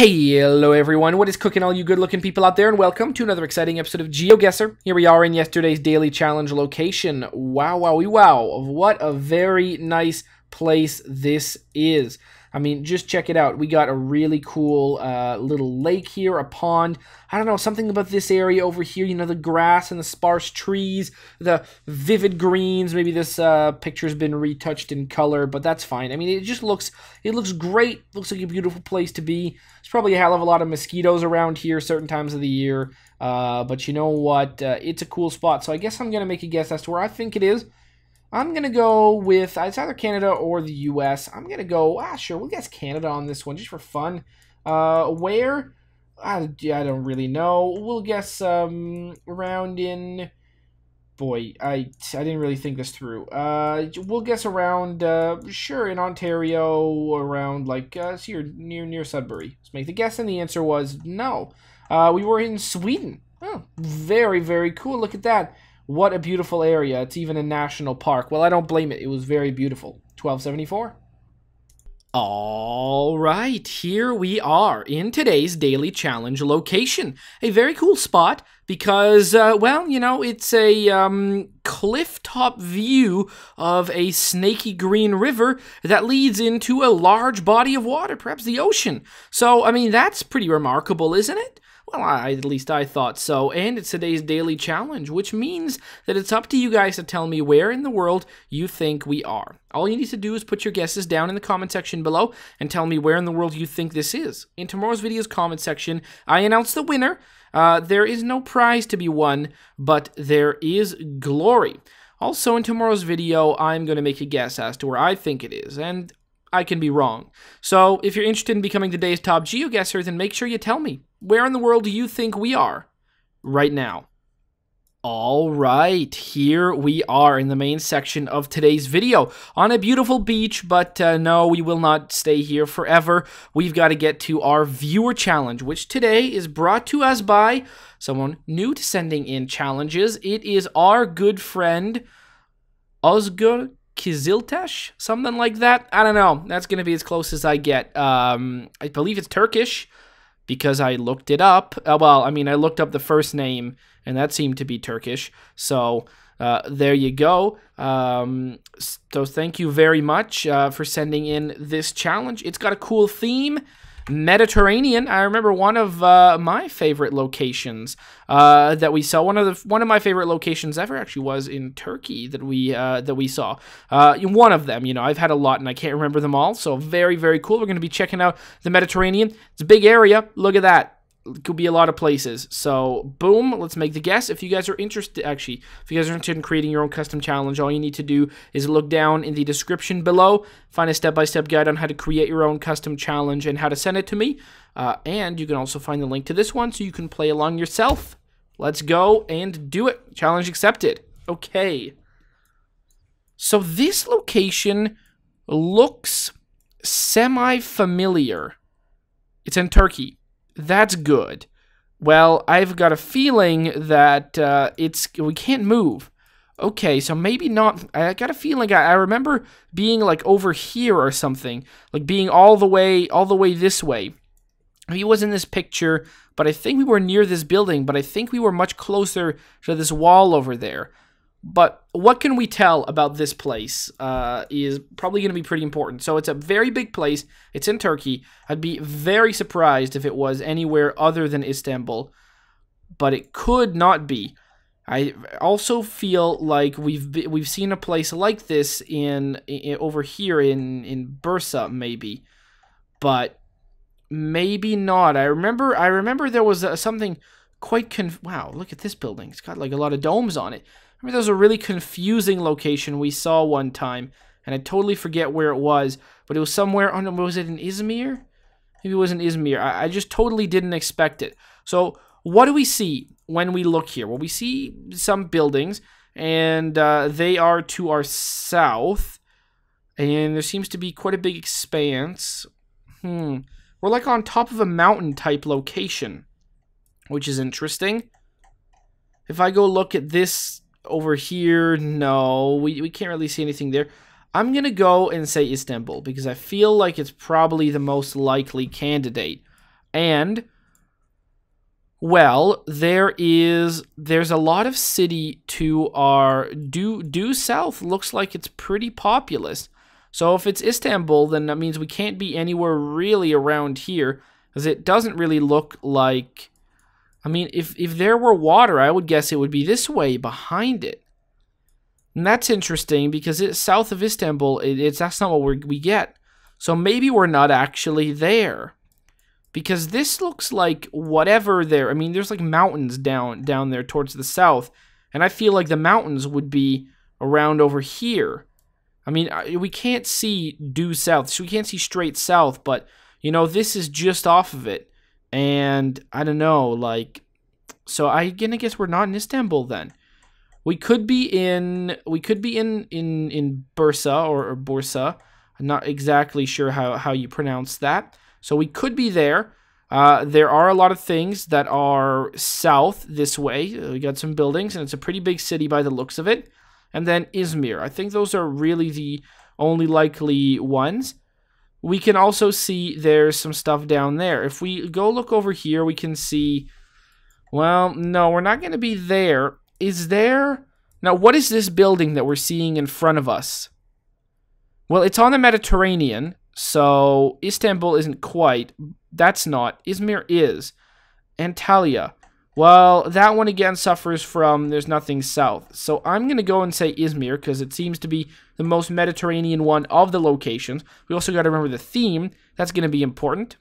Hello everyone, what is cooking all you good looking people out there, and welcome to another exciting episode of GeoGuessr. Here we are in yesterday's daily challenge location. Wow, wowie wow, what a very nice place this is. I mean, just check it out. We got a really cool little lake here, a pond. I don't know, something about this area over here, you know, the grass and the sparse trees, the vivid greens. Maybe this picture's been retouched in color, but that's fine. I mean, it looks great. Looks like a beautiful place to be. There's probably a hell of a lot of mosquitoes around here certain times of the year, but you know what? It's a cool spot, so I guess I'm going to make a guess as to where I think it is. I'm going to go with, it's either Canada or the US. I'm going to go, sure, we'll guess Canada on this one, just for fun. Where? I don't really know. We'll guess around in, boy, I didn't really think this through. We'll guess around, sure, in Ontario, around, like, here, near Sudbury. Let's make the guess, and the answer was no. We were in Sweden. Oh, very, very cool. Look at that. What a beautiful area. It's even a national park. Well, I don't blame it. It was very beautiful. 1274. All right, here we are in today's daily challenge location. A very cool spot because, well, you know, it's a cliff-top view of a snaky green river that leads into a large body of water, perhaps the ocean. So, I mean, that's pretty remarkable, isn't it? Well, at least I thought so, and it's today's daily challenge, which means that it's up to you guys to tell me where in the world you think we are. All you need to do is put your guesses down in the comment section below and tell me where in the world you think this is. In tomorrow's video's comment section, I announce the winner. There is no prize to be won, but there is glory. Also, in tomorrow's video, I'm going to make a guess as to where I think it is, and I can be wrong. So, if you're interested in becoming today's top GeoGuessr, then make sure you tell me, where in the world do you think we are right now? All right, here we are in the main section of today's video on a beautiful beach, but no, we will not stay here forever. We've got to get to our viewer challenge, which today is brought to us by someone new to sending in challenges. It is our good friend, Özgür Kiziltesh, something like that. I don't know. That's going to be as close as I get. I believe it's Turkish because I looked it up. Well, I mean, I looked up the first name, and that seemed to be Turkish. So there you go. So thank you very much for sending in this challenge. It's got a cool theme. Mediterranean. I remember one of my favorite locations that we saw. One of my favorite locations ever actually was in Turkey that we saw. One of them, you know, I've had a lot and I can't remember them all. So very, very cool. We're going to be checking out the Mediterranean. It's a big area. Look at that. It could be a lot of places. So, boom, let's make the guess. If you guys are interested, actually, if you guys are interested in creating your own custom challenge, all you need to do is look down in the description below, find a step-by-step guide on how to create your own custom challenge and how to send it to me. And you can also find the link to this one so you can play along yourself. Let's go and do it. Challenge accepted. Okay. So this location looks semi-familiar. It's in Turkey. That's good. Well, I've got a feeling that we can't move. Okay, so maybe not. I got a feeling I remember being like over here or something, like being all the way this way. He was in this picture, but I think we were near this building, but I think we were much closer to this wall over there. But what can we tell about this place is probably going to be pretty important. So it's a very big place. It's in Turkey. I'd be very surprised if it was anywhere other than Istanbul, but it could not be. I also feel like we've seen a place like this in over here in Bursa maybe, but maybe not. I remember there was something quite wow, look at this building. It's got like a lot of domes on it. I remember there was a really confusing location we saw one time, and I totally forget where it was, but it was somewhere, oh no, was it in Izmir? Maybe it was in Izmir. I just totally didn't expect it. So what do we see when we look here? Well, we see some buildings, and they are to our south, and there seems to be quite a big expanse. We're like on top of a mountain type location, which is interesting. If I go look at this over here, no, we can't really see anything there. I'm going to go and say Istanbul because I feel like it's probably the most likely candidate. And, well, there's a lot of city to our due south. Looks like it's pretty populous. So if it's Istanbul, then that means we can't be anywhere really around here, because it doesn't really look like... I mean, if there were water, I would guess it would be this way behind it. And that's interesting, because it's south of Istanbul, that's not what we get. So maybe we're not actually there. Because this looks like whatever there... I mean, there's like mountains down there towards the south. And I feel like the mountains would be around over here. I mean, we can't see due south, so we can't see straight south, but, you know, this is just off of it. And, I don't know, like, so I'm gonna guess we're not in Istanbul then. We could be in Bursa or Bursa. I'm not exactly sure how you pronounce that. So we could be there. There are a lot of things that are south this way. We got some buildings, and it's a pretty big city by the looks of it. And then Izmir. I think those are really the only likely ones. We can also see there's some stuff down there. If we go look over here, we can see... Well, no, we're not going to be there. Is there... Now, what is this building that we're seeing in front of us? Well, it's on the Mediterranean, so Istanbul isn't quite. That's not. Izmir is. Antalya. Well, that one again suffers from there's nothing south. So I'm going to go and say Izmir because it seems to be the most Mediterranean one of the locations. We also got to remember the theme. That's going to be important.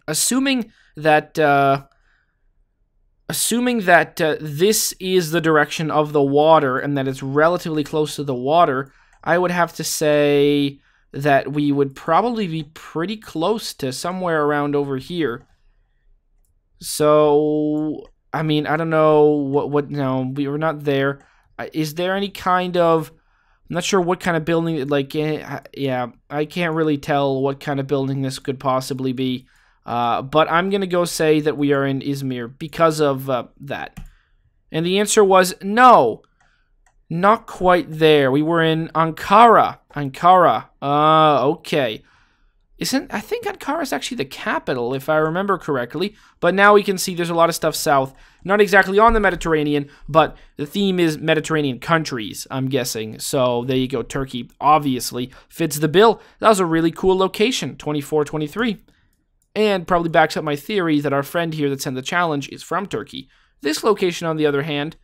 Assuming that this is the direction of the water and that it's relatively close to the water, I would have to say that we would probably be pretty close to somewhere around over here. So, I mean, I don't know no, we were not there. Is there any kind of, I'm not sure what kind of building, like, yeah, I can't really tell what kind of building this could possibly be. But I'm going to go say that we are in Izmir because of that. And the answer was no, not quite there. We were in Ankara. Okay. I think Ankara is actually the capital, if I remember correctly. But now we can see there's a lot of stuff south. Not exactly on the Mediterranean, but the theme is Mediterranean countries, I'm guessing. So there you go, Turkey obviously fits the bill. That was a really cool location, 2423. And probably backs up my theory that our friend here that sent the challenge is from Turkey. This location, on the other hand,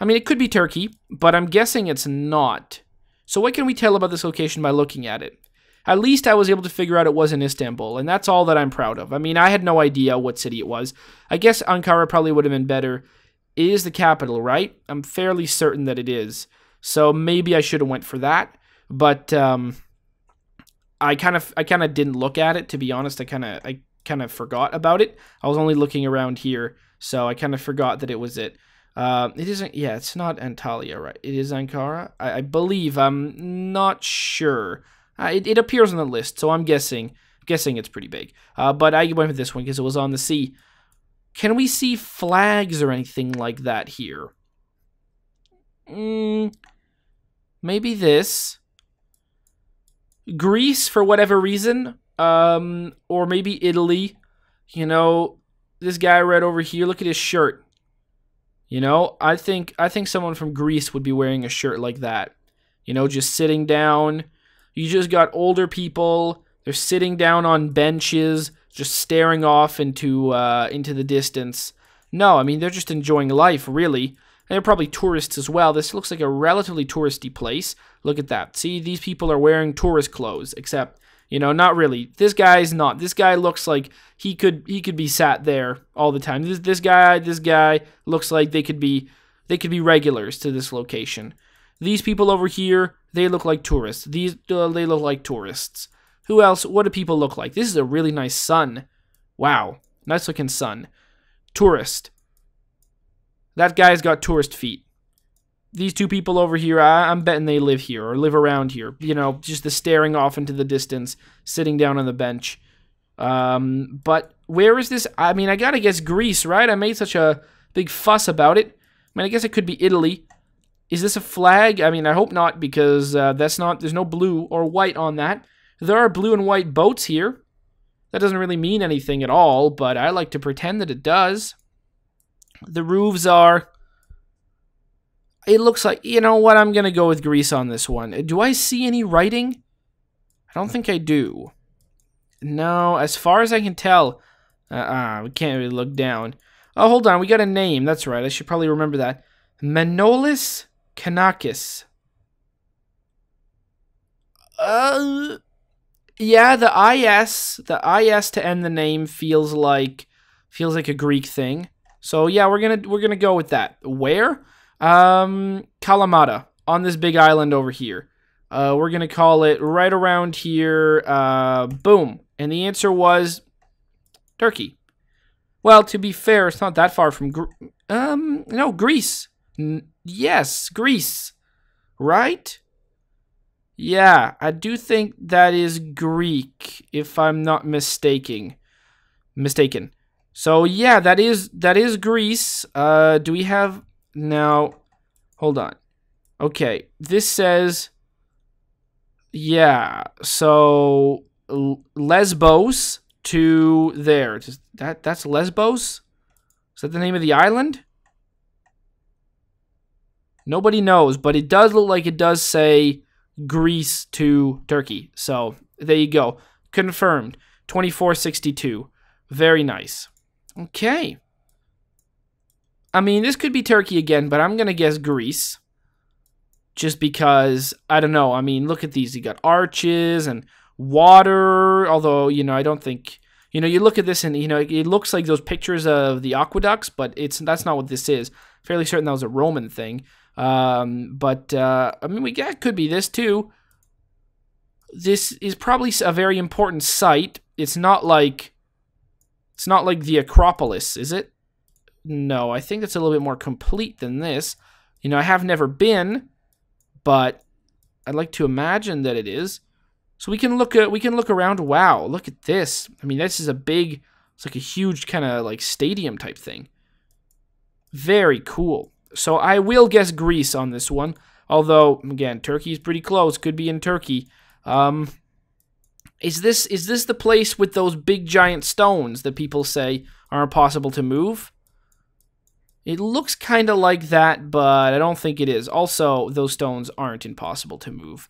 I mean, it could be Turkey, but I'm guessing it's not. So what can we tell about this location by looking at it? At least I was able to figure out it was in Istanbul, and that's all that I'm proud of. I mean, I had no idea what city it was. I guess Ankara probably would have been better. It is the capital, right? I'm fairly certain that it is. So maybe I should have went for that. But I kind of didn't look at it, to be honest. I kind of forgot about it. I was only looking around here, so I kind of forgot that it was it. It isn't, yeah, it's not Antalya, right? It is Ankara, I believe. I'm not sure. It appears on the list, so I'm guessing it's pretty big. But I went with this one because it was on the sea. Can we see flags or anything like that here? Maybe this. Greece, for whatever reason. Or maybe Italy. You know, this guy right over here, look at his shirt. You know, I think someone from Greece would be wearing a shirt like that. You know, just sitting down. You just got older people. They're sitting down on benches, just staring off into the distance. No, I mean, they're just enjoying life, really. And they're probably tourists as well. This looks like a relatively touristy place. Look at that. See, these people are wearing tourist clothes, except, you know, not really. This guy's not. This guy looks like he could be sat there all the time. This guy looks like they could be regulars to this location. These people over here, they look like tourists. They look like tourists. Who else? What do people look like? This is a really nice sun. Wow. Nice looking sun. Tourist. That guy's got tourist feet. These two people over here, I'm betting they live here or live around here. You know, just the staring off into the distance, sitting down on the bench. But where is this? I mean, I gotta guess Greece, right? I made such a big fuss about it. I mean, I guess it could be Italy. Is this a flag? I mean, I hope not, because there's no blue or white on that. There are blue and white boats here. That doesn't really mean anything at all, but I like to pretend that it does. The roofs are... It looks like... You know what? I'm going to go with Greece on this one. Do I see any writing? I don't think I do. No, as far as I can tell... we can't really look down. Oh, hold on. We got a name. That's right. I should probably remember that. Manolis Kanakis. Yeah, the IS to end the name feels like a Greek thing. So yeah, we're gonna go with that. Where? Kalamata, on this big island over here. We're gonna call it right around here. Boom. And the answer was Turkey. Well, to be fair, it's not that far from no, Greece. Yes, Greece. Right? Yeah, I do think that is Greek, if I'm not mistaken. So yeah, that is Greece. Do we have now? Hold on. Okay, this says yeah. So Lesbos to there. That's Lesbos? Is that the name of the island? Nobody knows, but it does look like it does say Greece to Turkey. So there you go. Confirmed. 2462. Very nice. Okay. I mean, this could be Turkey again, but I'm going to guess Greece. Just because, I don't know. I mean, look at these. You got arches and water. Although, you know, I don't think... You know, you look at this and, you know, it looks like those pictures of the aqueducts, but that's not what this is. Fairly certain that was a Roman thing. I mean, it could be this too. This is probably a very important site. It's not like the Acropolis, is it? No, I think it's a little bit more complete than this. You know, I have never been, but I'd like to imagine that it is. So we can look around. Wow, look at this. I mean, this is it's like a huge kind of like stadium type thing. Very cool. So I will guess Greece on this one. Although, again, Turkey is pretty close. Could be in Turkey. Is this the place with those big giant stones that people say are impossible to move? It looks kind of like that, but I don't think it is. Also, those stones aren't impossible to move.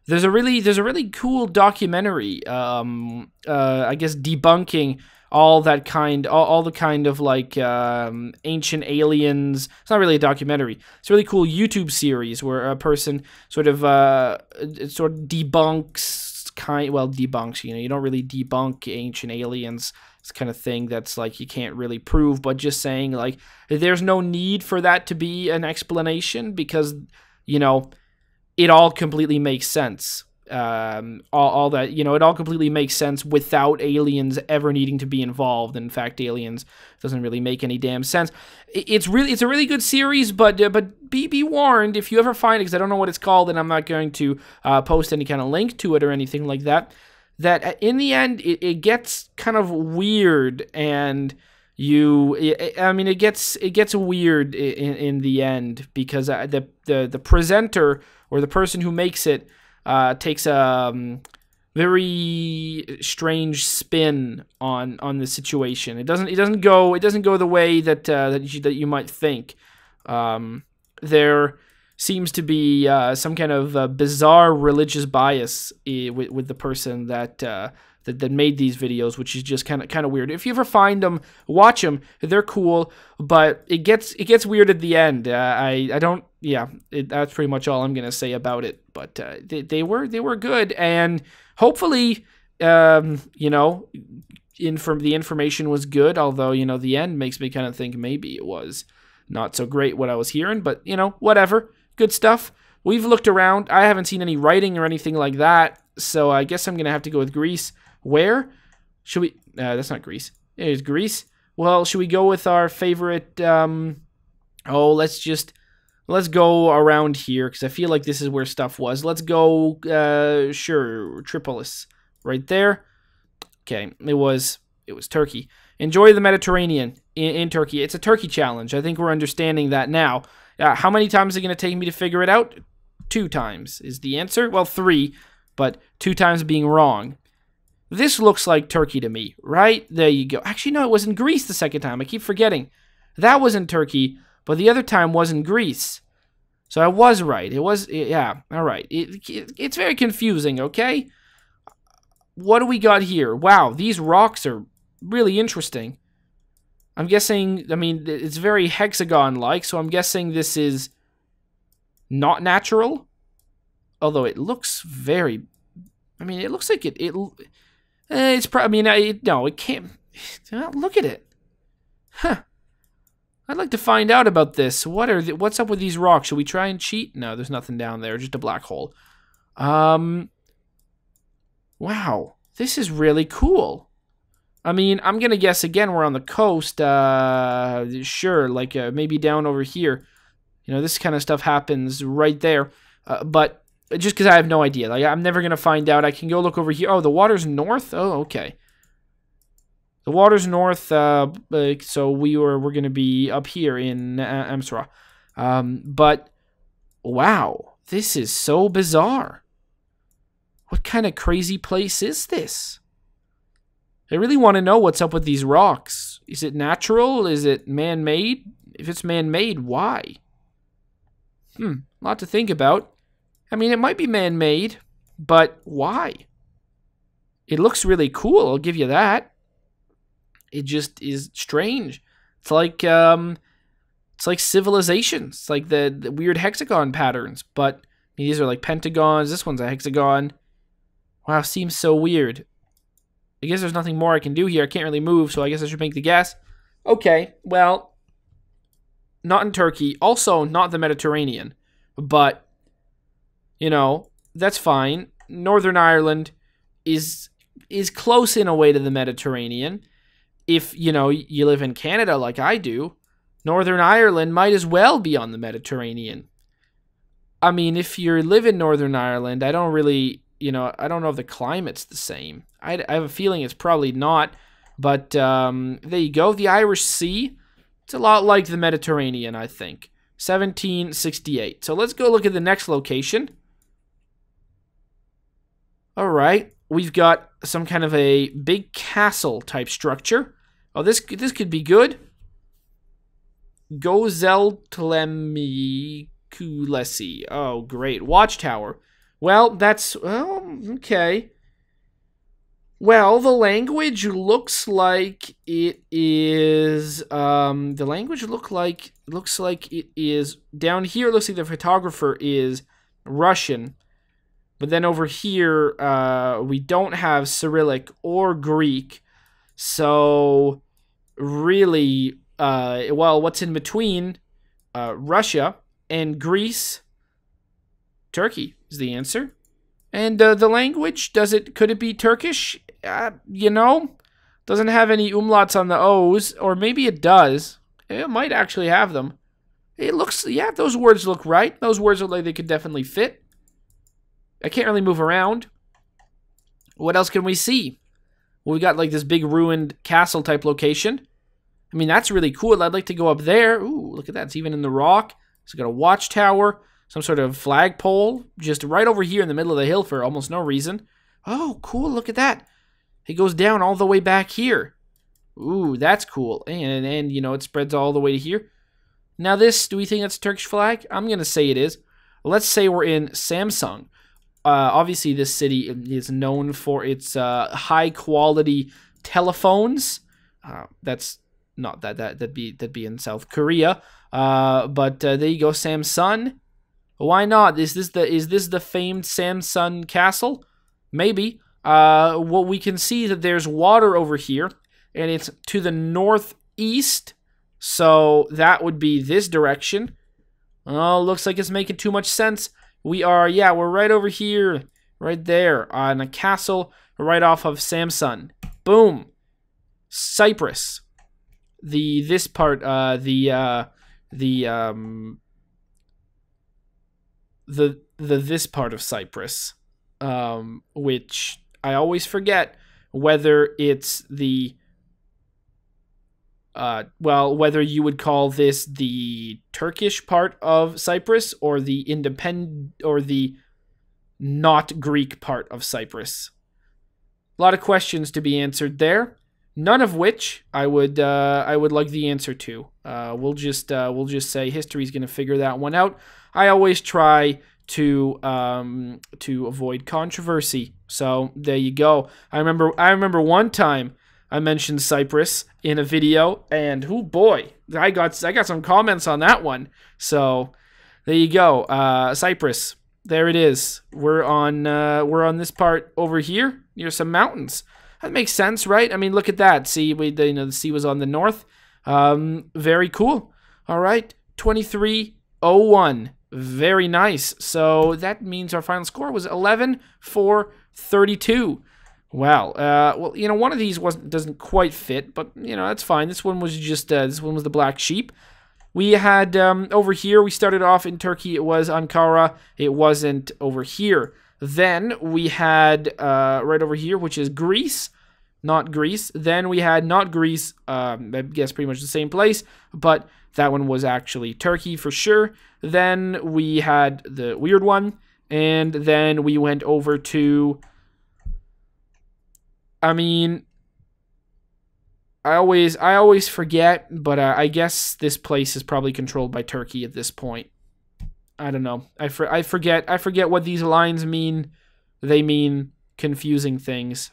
There's a really cool documentary. I guess debunking all the kind of like ancient aliens. It's not really a documentary. It's a really cool YouTube series where a person sort of debunks debunks. You know, you don't really debunk ancient aliens. It's kind of thing that's like you can't really prove, but just saying like there's no need for that to be an explanation because, you know, it all completely makes sense. All that, you know, it all completely makes sense without aliens ever needing to be involved. In fact, aliens doesn't really make any damn sense. It's a really good series, but be warned if you ever find it, because I don't know what it's called, and I'm not going to post any kind of link to it or anything like that. That in the end, it gets kind of weird, and it gets weird in the end because the presenter or the person who makes it takes a very strange spin on the situation. It doesn't go the way that you might think. There seems to be some kind of bizarre religious bias with the person that made these videos, which is just kind of weird. If you ever find them, watch them. They're cool, but it gets weird at the end. That's pretty much all I'm gonna say about it. But they were good, and hopefully, you know, the information was good. Although, you know, the end makes me kind of think maybe it was not so great what I was hearing. But you know, whatever, good stuff. We've looked around. I haven't seen any writing or anything like that, so I guess I'm gonna have to go with Greece. Where should we? That's not Greece. It is Greece. Well, should we go with our favorite? Let's go around here because I feel like this is where stuff was. Let's go. Sure, Tripolis, right there. Okay, it was Turkey. Enjoy the Mediterranean in Turkey. It's a Turkey challenge. I think we're understanding that now. How many times is it going to take me to figure it out? 2 times is the answer. Well, 3, but 2 times being wrong. This looks like Turkey to me, right? There you go. Actually, no, it was in Greece the second time. I keep forgetting. That was in Turkey, but the other time was in Greece. So I was right. It was, yeah, all right. It's very confusing, okay? What do we got here? Wow, these rocks are really interesting. I'm guessing, I mean, it's very hexagon-like, so I'm guessing this is not natural. Although it looks very, I mean, it looks like it's probably, I mean, no, it can't, look at it. Huh. I'd like to find out about this. What's up with these rocks? Should we try and cheat? No, there's nothing down there, just a black hole. Wow, this is really cool. I mean, I'm gonna guess again we're on the coast. Sure, like maybe down over here. You know, this kind of stuff happens right there. But just because I have no idea, like I'm never gonna find out. I can go look over here. Oh, the water's north. Oh, okay. The water's north. So we're gonna be up here in Amsra. But wow, this is so bizarre. What kind of crazy place is this? I really want to know what's up with these rocks. Is it natural? Is it man-made? If it's man-made, why? A lot to think about. I mean, it might be man-made, but why? It looks really cool, I'll give you that. It just is strange. It's like civilization. It's like the weird hexagon patterns, but these are like pentagons. This one's a hexagon. Wow, seems so weird. I guess there's nothing more I can do here. I can't really move, so I guess I should make the guess. Okay, well, not in Turkey. Also, not the Mediterranean. But, you know, that's fine. Northern Ireland is close in a way to the Mediterranean. If, you know, you live in Canada like I do, Northern Ireland might as well be on the Mediterranean. I mean, if you live in Northern Ireland, I don't really... You know, I don't know if the climate's the same. I have a feeling it's probably not. But there you go. The Irish Sea. It's a lot like the Mediterranean, I think. 1768. So let's go look at the next location. All right. We've got some kind of a big castle type structure. Oh, this could be good. Geosettr. Oh, great. Watchtower. Well, that's... Oh, okay. Well, the language looks like it is... the language looks like it is... Down here, it looks like the photographer is Russian. But then over here, we don't have Cyrillic or Greek. So, really... well, what's in between Russia and Greece? Turkey is the answer. And the language, could it be Turkish? You know, doesn't have any umlauts on the O's, or maybe it does. It might actually have them. It looks, yeah, those words look right. Those words look like they could definitely fit. I can't really move around. What else can we see? Well, we got like this big ruined castle type location. I mean, that's really cool. I'd like to go up there. Ooh, look at that. It's even in the rock. It's got a watchtower. Some sort of flagpole just right over here in the middle of the hill for almost no reason. Oh, cool. Look at that. It goes down all the way back here. Ooh, that's cool. And you know, it spreads all the way to here. Now this, do we think that's a Turkish flag? I'm going to say it is. Let's say we're in Samsung. Obviously, this city is known for its high-quality telephones. That's not that'd be in South Korea. But there you go, Samsung. Why not? Is this the famed Samsung Castle? Maybe. Well, we can see that there's water over here, and it's to the northeast. So that would be this direction. Oh, looks like it's making too much sense. We're right over here, right there, on a castle right off of Samsung. Boom. Cyprus. This part of Cyprus, which I always forget whether it's whether you would call this the Turkish part of Cyprus or the independent or the not Greek part of Cyprus. A lot of questions to be answered there. None of which I would like the answer to. We'll just say history's going to figure that one out. I always try to avoid controversy. So there you go. I remember one time I mentioned Cyprus in a video, and oh boy, I got some comments on that one. So there you go. Cyprus. There it is. We're on this part over here near some mountains. That makes sense, right? I mean, look at that. See, the sea was on the north. Very cool. All right, 2301. Very nice. So that means our final score was 11-4-32. Wow. Well, one of these doesn't quite fit, but that's fine. This one was just this one was the black sheep. We had over here. We started off in Turkey. It was Ankara. It wasn't over here. Then we had right over here, which is Greece, not Greece. Then we had not Greece. I guess pretty much the same place, but that one was actually Turkey for sure. Then we had the weird one, and then we went over to. I mean, I always forget, but I guess this place is probably controlled by Turkey at this point. I don't know. I forget what these lines mean. They mean confusing things.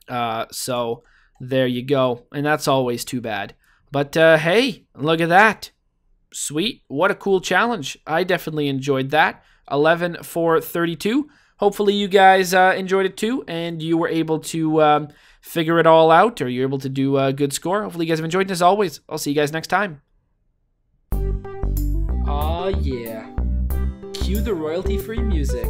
So there you go, and that's always too bad. But hey, look at that. Sweet. What a cool challenge. I definitely enjoyed that. 11-4-32. Hopefully you guys enjoyed it too, and you were able to figure it all out, or you're able to do a good score. Hopefully you guys have enjoyed it. As always, I'll see you guys next time. Aw, yeah. Cue the royalty-free music.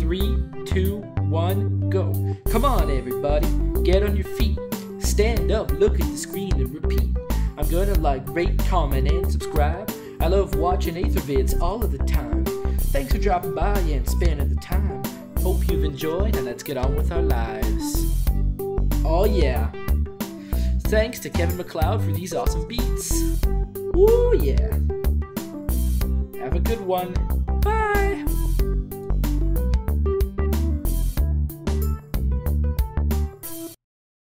3, 2, 1, go. Come on, everybody. Get on your feet. Stand up, look at the screen, and repeat. I'm gonna like, rate, comment, and subscribe. I love watching Ather vids all of the time. Thanks for dropping by and spending the time. Hope you've enjoyed, and let's get on with our lives. Oh yeah. Thanks to Kevin MacLeod for these awesome beats. Woo yeah. Have a good one.